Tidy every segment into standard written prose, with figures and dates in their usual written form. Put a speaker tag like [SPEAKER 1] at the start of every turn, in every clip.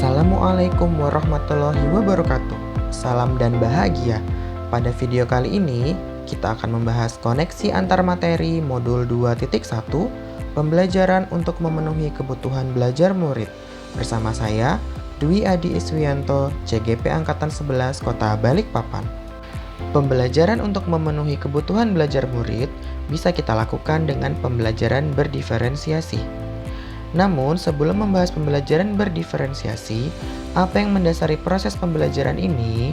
[SPEAKER 1] Assalamualaikum warahmatullahi wabarakatuh. Salam dan bahagia. Pada video kali ini, kita akan membahas koneksi antar materi modul 2.1, pembelajaran untuk memenuhi kebutuhan belajar murid. Bersama saya, Dwi Adi Iswianto, CGP Angkatan 11 Kota Balikpapan. Pembelajaran untuk memenuhi kebutuhan belajar murid bisa kita lakukan dengan pembelajaran berdiferensiasi. Namun, sebelum membahas pembelajaran berdiferensiasi, apa yang mendasari proses pembelajaran ini?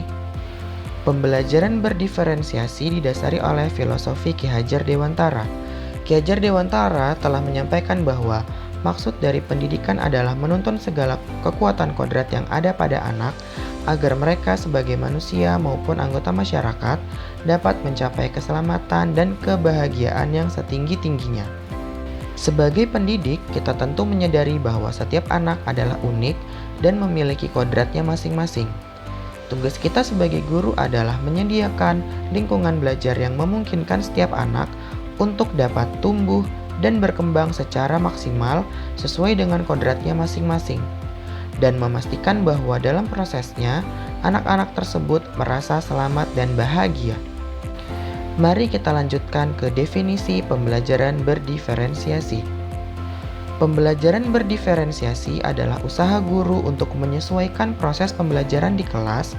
[SPEAKER 1] Pembelajaran berdiferensiasi didasari oleh filosofi Ki Hajar Dewantara. Ki Hajar Dewantara telah menyampaikan bahwa maksud dari pendidikan adalah menuntun segala kekuatan kodrat yang ada pada anak agar mereka sebagai manusia maupun anggota masyarakat dapat mencapai keselamatan dan kebahagiaan yang setinggi-tingginya. Sebagai pendidik, kita tentu menyadari bahwa setiap anak adalah unik dan memiliki kodratnya masing-masing. Tugas kita sebagai guru adalah menyediakan lingkungan belajar yang memungkinkan setiap anak untuk dapat tumbuh dan berkembang secara maksimal sesuai dengan kodratnya masing-masing, dan memastikan bahwa dalam prosesnya, anak-anak tersebut merasa selamat dan bahagia. Mari kita lanjutkan ke definisi pembelajaran berdiferensiasi. Pembelajaran berdiferensiasi adalah usaha guru untuk menyesuaikan proses pembelajaran di kelas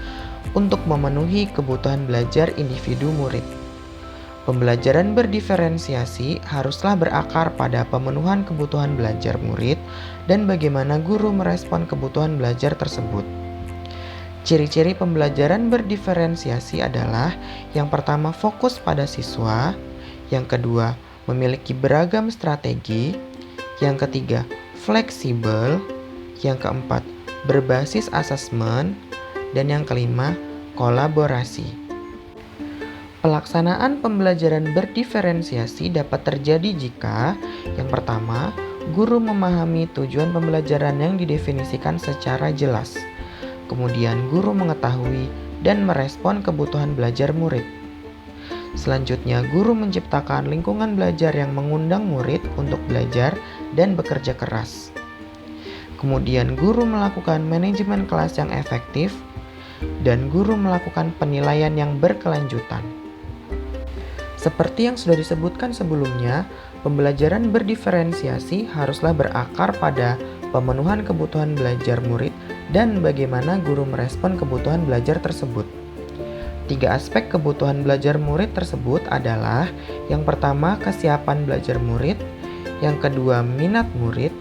[SPEAKER 1] untuk memenuhi kebutuhan belajar individu murid. Pembelajaran berdiferensiasi haruslah berakar pada pemenuhan kebutuhan belajar murid dan bagaimana guru merespon kebutuhan belajar tersebut. Ciri-ciri pembelajaran berdiferensiasi adalah yang pertama fokus pada siswa, yang kedua memiliki beragam strategi, yang ketiga fleksibel, yang keempat berbasis asesmen, dan yang kelima kolaborasi. Pelaksanaan pembelajaran berdiferensiasi dapat terjadi jika yang pertama guru memahami tujuan pembelajaran yang didefinisikan secara jelas. Kemudian guru mengetahui dan merespon kebutuhan belajar murid. Selanjutnya, guru menciptakan lingkungan belajar yang mengundang murid untuk belajar dan bekerja keras. Kemudian guru melakukan manajemen kelas yang efektif dan guru melakukan penilaian yang berkelanjutan. Seperti yang sudah disebutkan sebelumnya, pembelajaran berdiferensiasi haruslah berakar pada pemenuhan kebutuhan belajar murid dan bagaimana guru merespon kebutuhan belajar tersebut. 3 aspek kebutuhan belajar murid tersebut adalah yang pertama kesiapan belajar murid, yang kedua minat murid,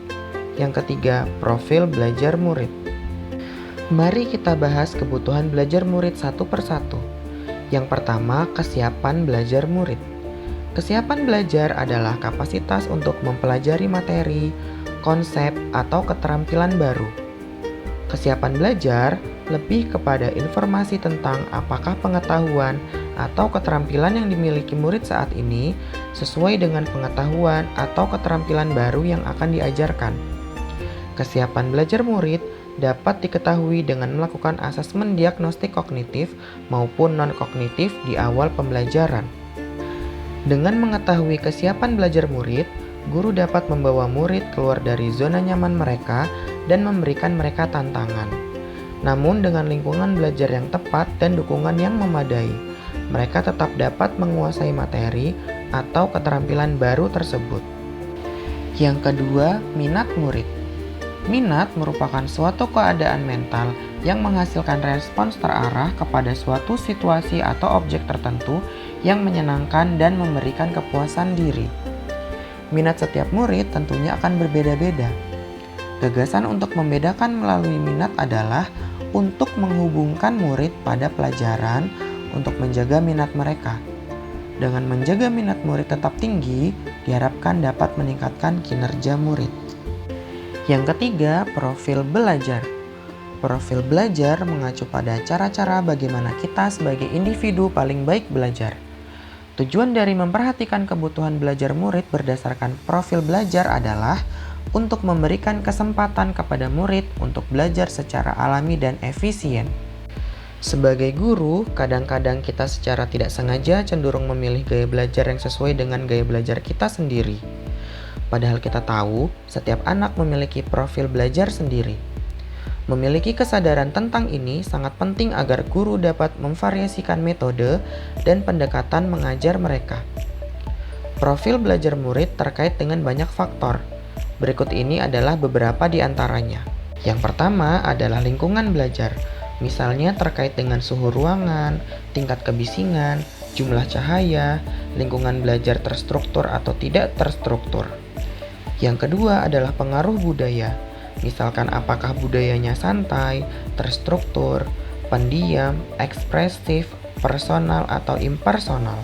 [SPEAKER 1] yang ketiga profil belajar murid. Mari kita bahas kebutuhan belajar murid satu persatu. Yang pertama, kesiapan belajar murid. Kesiapan belajar adalah kapasitas untuk mempelajari materi, konsep, atau keterampilan baru. Kesiapan belajar lebih kepada informasi tentang apakah pengetahuan atau keterampilan yang dimiliki murid saat ini sesuai dengan pengetahuan atau keterampilan baru yang akan diajarkan. Kesiapan belajar murid dapat diketahui dengan melakukan asesmen diagnostik kognitif maupun non-kognitif di awal pembelajaran. Dengan mengetahui kesiapan belajar murid, guru dapat membawa murid keluar dari zona nyaman mereka dan memberikan mereka tantangan. Namun dengan lingkungan belajar yang tepat dan dukungan yang memadai, mereka tetap dapat menguasai materi atau keterampilan baru tersebut. Yang kedua, minat murid. Minat merupakan suatu keadaan mental yang menghasilkan respons terarah kepada suatu situasi atau objek tertentu yang menyenangkan dan memberikan kepuasan diri. Minat setiap murid tentunya akan berbeda-beda. Gagasan untuk membedakan melalui minat adalah untuk menghubungkan murid pada pelajaran untuk menjaga minat mereka. Dengan menjaga minat murid tetap tinggi, diharapkan dapat meningkatkan kinerja murid. Yang ketiga, profil belajar. Profil belajar mengacu pada cara-cara bagaimana kita sebagai individu paling baik belajar. Tujuan dari memperhatikan kebutuhan belajar murid berdasarkan profil belajar adalah untuk memberikan kesempatan kepada murid untuk belajar secara alami dan efisien. Sebagai guru, kadang-kadang kita secara tidak sengaja cenderung memilih gaya belajar yang sesuai dengan gaya belajar kita sendiri. Padahal kita tahu, setiap anak memiliki profil belajar sendiri. Memiliki kesadaran tentang ini sangat penting agar guru dapat memvariasikan metode dan pendekatan mengajar mereka. Profil belajar murid terkait dengan banyak faktor. Berikut ini adalah beberapa di antaranya. Yang pertama adalah lingkungan belajar, misalnya terkait dengan suhu ruangan, tingkat kebisingan, jumlah cahaya, lingkungan belajar terstruktur atau tidak terstruktur. Yang kedua adalah pengaruh budaya, misalkan apakah budayanya santai, terstruktur, pendiam, ekspresif, personal, atau impersonal.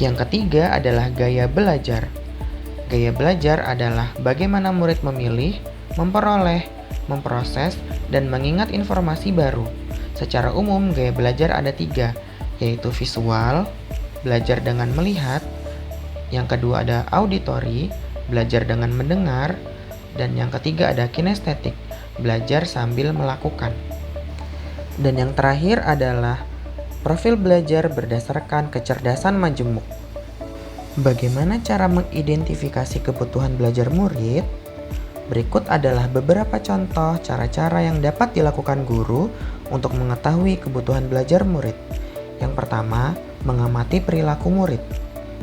[SPEAKER 1] Yang ketiga adalah gaya belajar. Gaya belajar adalah bagaimana murid memilih, memperoleh, memproses, dan mengingat informasi baru. Secara umum, gaya belajar ada 3, yaitu visual, belajar dengan melihat, yang kedua ada auditory, belajar dengan mendengar, dan yang ketiga ada kinestetik, belajar sambil melakukan. Dan yang terakhir adalah profil belajar berdasarkan kecerdasan majemuk. Bagaimana cara mengidentifikasi kebutuhan belajar murid? Berikut adalah beberapa contoh cara-cara yang dapat dilakukan guru untuk mengetahui kebutuhan belajar murid. Yang pertama, mengamati perilaku murid.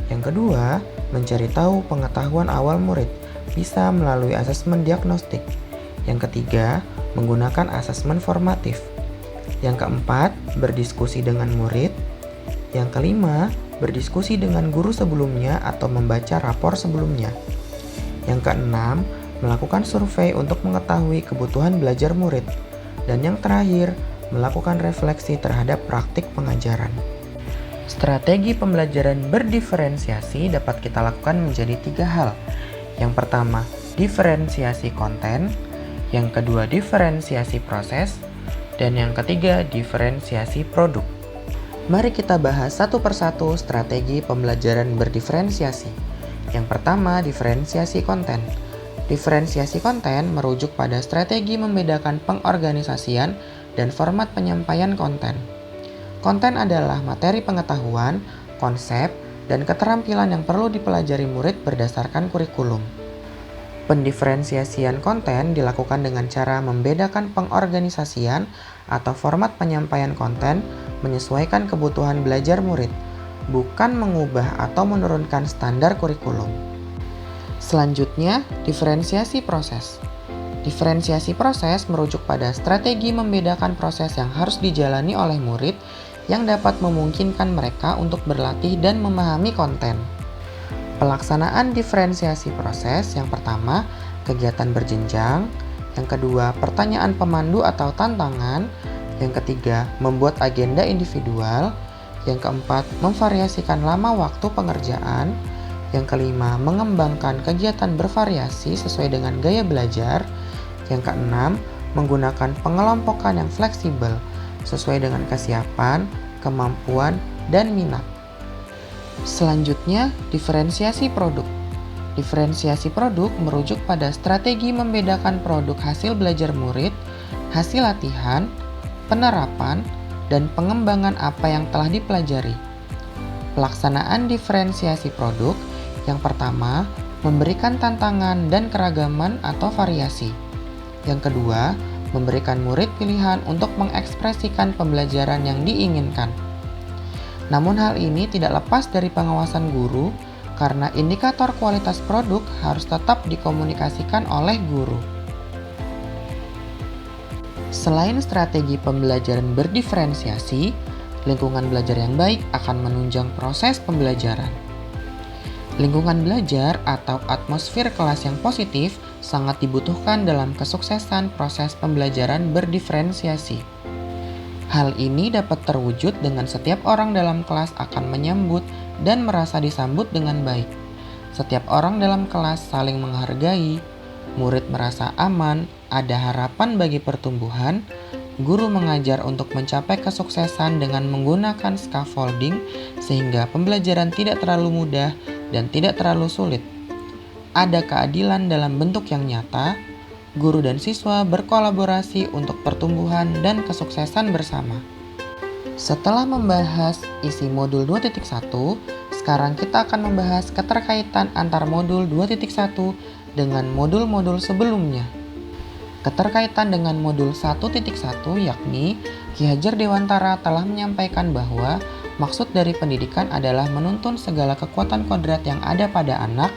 [SPEAKER 1] Yang kedua, mencari tahu pengetahuan awal murid, bisa melalui asesmen diagnostik. Yang ketiga, menggunakan asesmen formatif. Yang keempat, berdiskusi dengan murid. Yang kelima, berdiskusi dengan guru sebelumnya atau membaca rapor sebelumnya. Yang keenam, melakukan survei untuk mengetahui kebutuhan belajar murid. Dan yang terakhir, melakukan refleksi terhadap praktik pengajaran. Strategi pembelajaran berdiferensiasi dapat kita lakukan menjadi 3 hal. Yang pertama, diferensiasi konten. Yang kedua, diferensiasi proses. Dan yang ketiga, diferensiasi produk. Mari kita bahas satu persatu strategi pembelajaran berdiferensiasi. Yang pertama, diferensiasi konten. Diferensiasi konten merujuk pada strategi membedakan pengorganisasian dan format penyampaian konten. Konten adalah materi pengetahuan, konsep, dan keterampilan yang perlu dipelajari murid berdasarkan kurikulum. Pendiferensiasian konten dilakukan dengan cara membedakan pengorganisasian atau format penyampaian konten menyesuaikan kebutuhan belajar murid, bukan mengubah atau menurunkan standar kurikulum. Selanjutnya, diferensiasi proses. Diferensiasi proses merujuk pada strategi membedakan proses yang harus dijalani oleh murid yang dapat memungkinkan mereka untuk berlatih dan memahami konten. Pelaksanaan diferensiasi proses yang pertama, kegiatan berjenjang. Yang kedua, pertanyaan pemandu atau tantangan. Yang ketiga, membuat agenda individual. Yang keempat, memvariasikan lama waktu pengerjaan. Yang kelima, mengembangkan kegiatan bervariasi sesuai dengan gaya belajar. Yang keenam, menggunakan pengelompokan yang fleksibel sesuai dengan kesiapan, kemampuan, dan minat. Selanjutnya, diferensiasi produk. Diferensiasi produk merujuk pada strategi membedakan produk hasil belajar murid, hasil latihan, penerapan, dan pengembangan apa yang telah dipelajari. Pelaksanaan diferensiasi produk yang pertama, memberikan tantangan dan keragaman atau variasi. Yang kedua, memberikan murid pilihan untuk mengekspresikan pembelajaran yang diinginkan. Namun hal ini tidak lepas dari pengawasan guru karena indikator kualitas produk harus tetap dikomunikasikan oleh guru. Selain strategi pembelajaran berdiferensiasi, lingkungan belajar yang baik akan menunjang proses pembelajaran. Lingkungan belajar atau atmosfer kelas yang positif sangat dibutuhkan dalam kesuksesan proses pembelajaran berdiferensiasi. Hal ini dapat terwujud dengan setiap orang dalam kelas akan menyambut dan merasa disambut dengan baik. Setiap orang dalam kelas saling menghargai, murid merasa aman, ada harapan bagi pertumbuhan, guru mengajar untuk mencapai kesuksesan dengan menggunakan scaffolding sehingga pembelajaran tidak terlalu mudah dan tidak terlalu sulit. Ada keadilan dalam bentuk yang nyata, guru dan siswa berkolaborasi untuk pertumbuhan dan kesuksesan bersama. Setelah membahas isi modul 2.1, sekarang kita akan membahas keterkaitan antar modul 2.1 dengan modul-modul sebelumnya. Keterkaitan dengan modul 1.1 yakni Ki Hajar Dewantara telah menyampaikan bahwa maksud dari pendidikan adalah menuntun segala kekuatan kodrat yang ada pada anak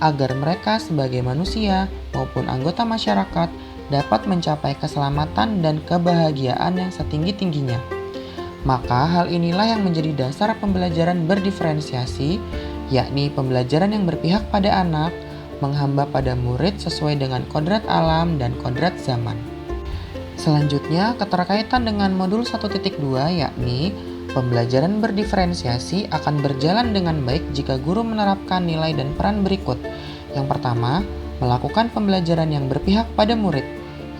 [SPEAKER 1] agar mereka sebagai manusia maupun anggota masyarakat dapat mencapai keselamatan dan kebahagiaan yang setinggi-tingginya. Maka hal inilah yang menjadi dasar pembelajaran berdiferensiasi, yakni pembelajaran yang berpihak pada anak, menghamba pada murid sesuai dengan kodrat alam dan kodrat zaman. Selanjutnya, keterkaitan dengan modul 1.2 yakni pembelajaran berdiferensiasi akan berjalan dengan baik jika guru menerapkan nilai dan peran berikut. Yang pertama, melakukan pembelajaran yang berpihak pada murid.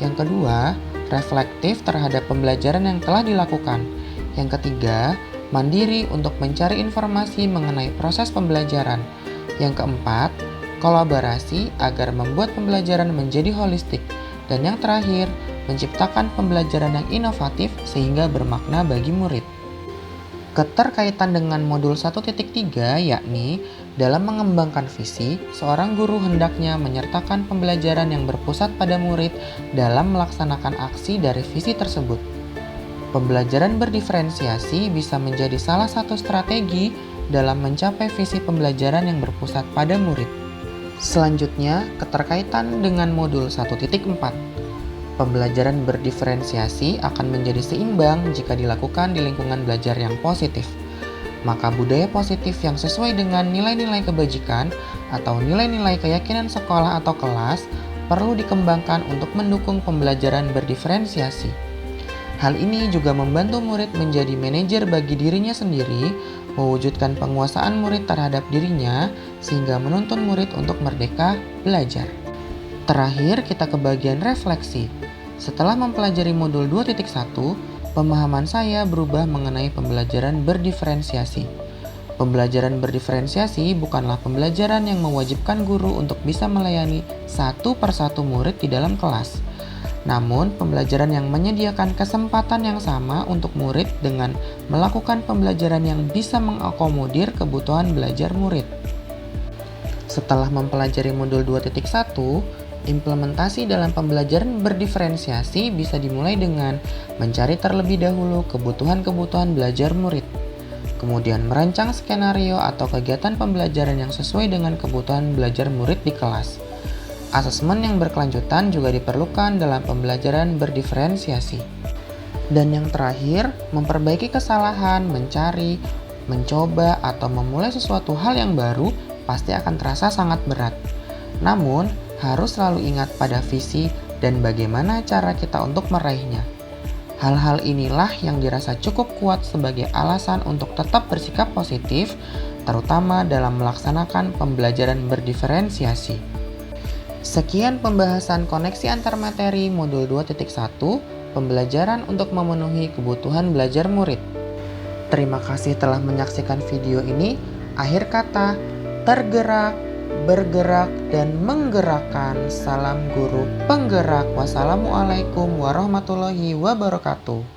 [SPEAKER 1] Yang kedua, reflektif terhadap pembelajaran yang telah dilakukan. Yang ketiga, mandiri untuk mencari informasi mengenai proses pembelajaran. Yang keempat, kolaborasi agar membuat pembelajaran menjadi holistik. Dan yang terakhir, menciptakan pembelajaran yang inovatif sehingga bermakna bagi murid. Keterkaitan dengan modul 1.3 yakni dalam mengembangkan visi, seorang guru hendaknya menyertakan pembelajaran yang berpusat pada murid dalam melaksanakan aksi dari visi tersebut. Pembelajaran berdiferensiasi bisa menjadi salah satu strategi dalam mencapai visi pembelajaran yang berpusat pada murid. Selanjutnya, keterkaitan dengan modul 1.4. Pembelajaran berdiferensiasi akan menjadi seimbang jika dilakukan di lingkungan belajar yang positif. Maka budaya positif yang sesuai dengan nilai-nilai kebajikan atau nilai-nilai keyakinan sekolah atau kelas perlu dikembangkan untuk mendukung pembelajaran berdiferensiasi. Hal ini juga membantu murid menjadi manajer bagi dirinya sendiri, mewujudkan penguasaan murid terhadap dirinya, sehingga menuntun murid untuk merdeka belajar. Terakhir, kita ke bagian refleksi. Setelah mempelajari modul 2.1, pemahaman saya berubah mengenai pembelajaran berdiferensiasi. Pembelajaran berdiferensiasi bukanlah pembelajaran yang mewajibkan guru untuk bisa melayani satu persatu murid di dalam kelas. Namun, pembelajaran yang menyediakan kesempatan yang sama untuk murid dengan melakukan pembelajaran yang bisa mengakomodir kebutuhan belajar murid. Setelah mempelajari modul 2.1, implementasi dalam pembelajaran berdiferensiasi bisa dimulai dengan mencari terlebih dahulu kebutuhan-kebutuhan belajar murid. Kemudian merancang skenario atau kegiatan pembelajaran yang sesuai dengan kebutuhan belajar murid di kelas. Asesmen yang berkelanjutan juga diperlukan dalam pembelajaran berdiferensiasi. Dan yang terakhir, memperbaiki kesalahan, mencari, mencoba, atau memulai sesuatu hal yang baru pasti akan terasa sangat berat. Namun, harus selalu ingat pada visi dan bagaimana cara kita untuk meraihnya. Hal-hal inilah yang dirasa cukup kuat sebagai alasan untuk tetap bersikap positif, terutama dalam melaksanakan pembelajaran berdiferensiasi. Sekian pembahasan koneksi antar materi modul 2.1, pembelajaran untuk memenuhi kebutuhan belajar murid. Terima kasih telah menyaksikan video ini. Akhir kata, tergerak, bergerak, dan menggerakkan. Salam guru penggerak. Wassalamualaikum warahmatullahi wabarakatuh.